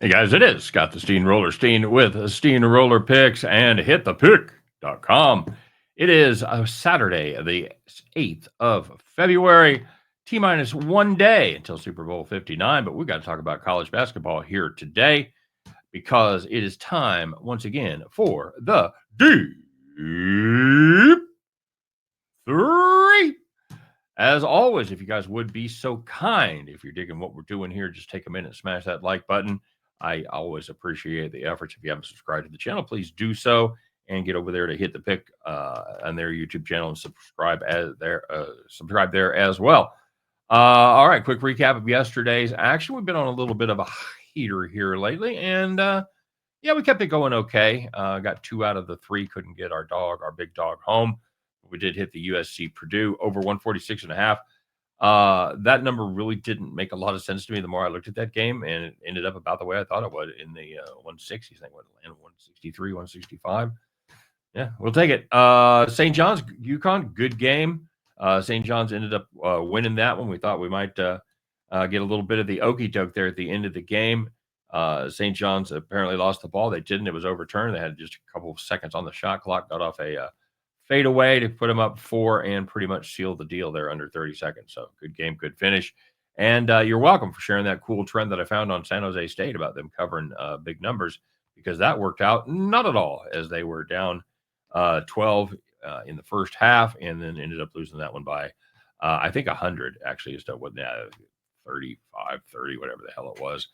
Hey guys, it is Scott the Steamroller Steen with Steamroller Picks and hitthepick.com. It is Saturday, the 8th of February, T minus 1 day until Super Bowl 59. But we got to talk about college basketball here today because it is time once again for the Deep-3. As always, if you guys would be so kind, if you're digging what we're doing here, just take a minute and smash that like button. I always appreciate the efforts. If you haven't subscribed to the channel, please do so and get over there to Hit the Pick on their YouTube channel and subscribe there as well. All right, quick recap of yesterday's action. We've been on a little bit of a heater here lately, and yeah, we kept it going okay. Got 2 out of the 3. Couldn't get our big dog, home. We did hit the USC Purdue over 146.5. That number really didn't make a lot of sense to me the more I looked at that game, and it ended up about the way I thought it would in the 160s. I think what landed 163, 165. Yeah, we'll take it. St. John's, UConn, good game. St. John's ended up winning that one. We thought we might get a little bit of the okie doke there at the end of the game. St. John's apparently lost the ball. They didn't. It was overturned. They had just a couple of seconds on the shot clock. Got off a fade away to put them up 4 and pretty much seal the deal there under 30 seconds. So good game, good finish. And you're welcome for sharing that cool trend that I found on San Jose State about them covering big numbers, because that worked out not at all, as they were down 12 in the first half and then ended up losing that one by, I think, 100, actually, instead of 35, 30, whatever the hell it was.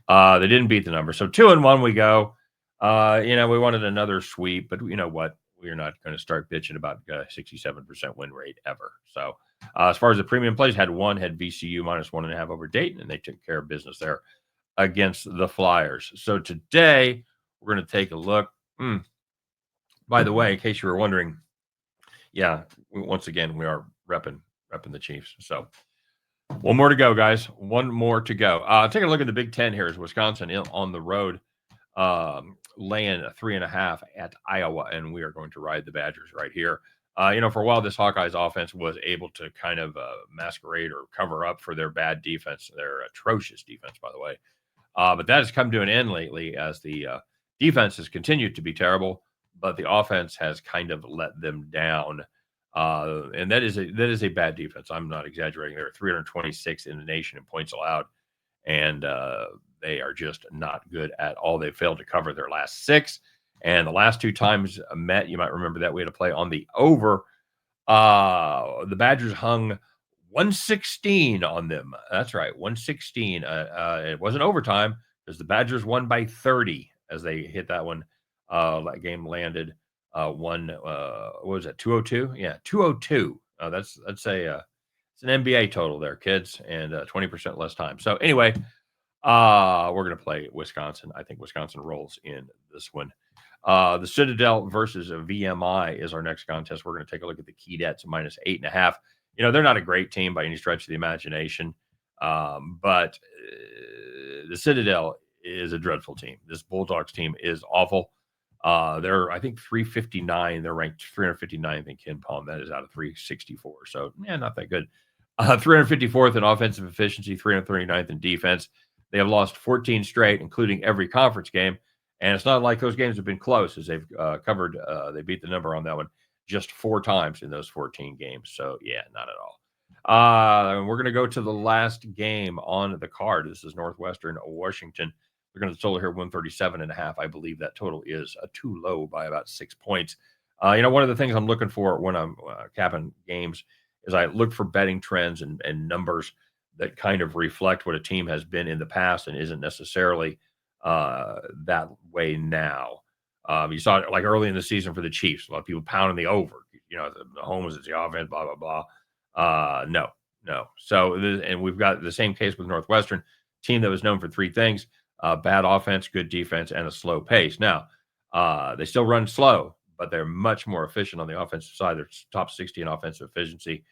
They didn't beat the number. So 2-1 we go. We wanted another sweep, but you know what? We're not going to start bitching about 67% win rate ever. So as far as the premium plays, had VCU minus 1.5 over Dayton, and they took care of business there against the Flyers. So today we're going to take a look. By the way, in case you were wondering, yeah, once again, we are repping the Chiefs. So one more to go, guys. One more to go. Taking a look at the Big Ten here is Wisconsin on the road, laying 3.5 at Iowa, and we are going to ride the Badgers right here. For a while, this Hawkeyes offense was able to kind of masquerade or cover up for their bad defense, their atrocious defense, by the way. But that has come to an end lately as the defense has continued to be terrible, but the offense has kind of let them down. And that is a bad defense. I'm not exaggerating. They're 326 in the nation in points allowed, and they are just not good at all. They failed to cover their last 6, and the last 2 times met, you might remember that we had to play on the over. The Badgers hung 116 on them. That's right, 116. It wasn't overtime because the Badgers won by 30 as they hit that one. That game landed what was it, 202? Yeah, 202. That's it's an NBA total there, kids, and 20% less time. So anyway, we're going to play Wisconsin. I think Wisconsin rolls in this one. The Citadel versus VMI is our next contest. We're going to take a look at the Keydets minus 8.5. They're not a great team by any stretch of the imagination, but the Citadel is a dreadful team. This Bulldogs team is awful. They're, I think, 359. They're ranked 359th in Ken Palm. That is out of 364. So, not that good. 354th in offensive efficiency, 339th in defense. They have lost 14 straight, including every conference game. And it's not like those games have been close, as they've covered. They beat the number on that one just 4 times in those 14 games. So, yeah, not at all. We're going to go to the last game on the card. This is Northwestern, Washington. We're going to total here 137.5. I believe that total is too low by about 6 points. One of the things I'm looking for when I'm capping games is I look for betting trends and numbers that kind of reflect what a team has been in the past and isn't necessarily that way now. You saw it like early in the season for the Chiefs. A lot of people pounding the over. The home is the offense, blah, blah, blah. No. So, and we've got the same case with Northwestern, team that was known for 3 things: bad offense, good defense, and a slow pace. Now, they still run slow, but they're much more efficient on the offensive side. They're top 60 in offensive efficiency.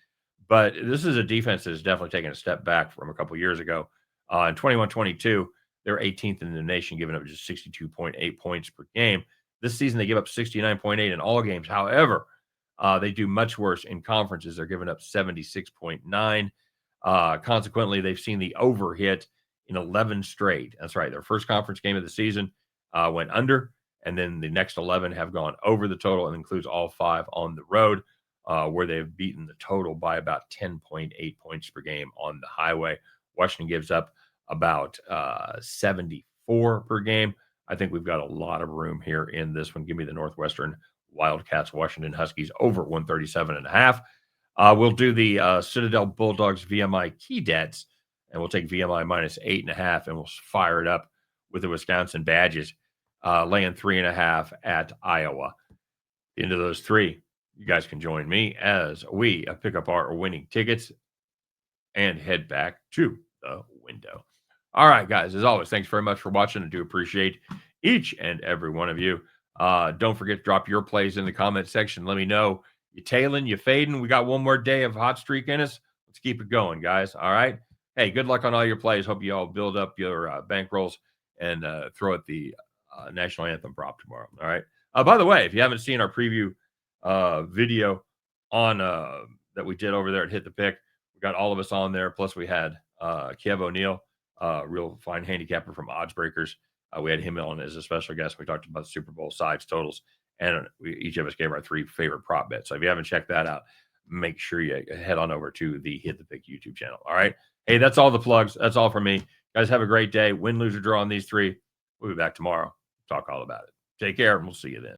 But this is a defense that has definitely taken a step back from a couple of years ago. In 21-22, they're 18th in the nation, giving up just 62.8 points per game. This season, they give up 69.8 in all games. However, they do much worse in conferences. They're giving up 76.9. Consequently, they've seen the over hit in 11 straight. That's right. Their first conference game of the season went under, and then the next 11 have gone over the total and includes all 5 on the road, where they've beaten the total by about 10.8 points per game on the highway. Washington gives up about 74 per game. I think we've got a lot of room here in this one. Give me the Northwestern Wildcats, Washington Huskies over 137.5. We'll do the Citadel Bulldogs VMI key debts, and we'll take VMI minus 8.5, and we'll fire it up with the Wisconsin Badgers, laying 3.5 at Iowa. Into those 3, you guys can join me as we pick up our winning tickets and head back to the window. All right, guys, as always, thanks very much for watching. I do appreciate each and every one of you. Don't forget to drop your plays in the comment section. Let me know. You tailing, you fading. We got one more day of hot streak in us. Let's keep it going, guys. All right. Hey, good luck on all your plays. Hope you all build up your bankrolls and throw at the national anthem prop tomorrow. All right. By the way, if you haven't seen our preview video on that we did over there at Hit the Pick, we got all of us on there. Plus, we had Kev O'Neill, real fine handicapper from Odds Breakers. We had him on as a special guest. We talked about Super Bowl sides, totals, and each of us gave our 3 favorite prop bets. So if you haven't checked that out, make sure you head on over to the Hit the Pick YouTube channel. All right. Hey, that's all the plugs. That's all for me. Guys, have a great day. Win, lose, or draw on these 3. We'll be back tomorrow. Talk all about it. Take care, and we'll see you then.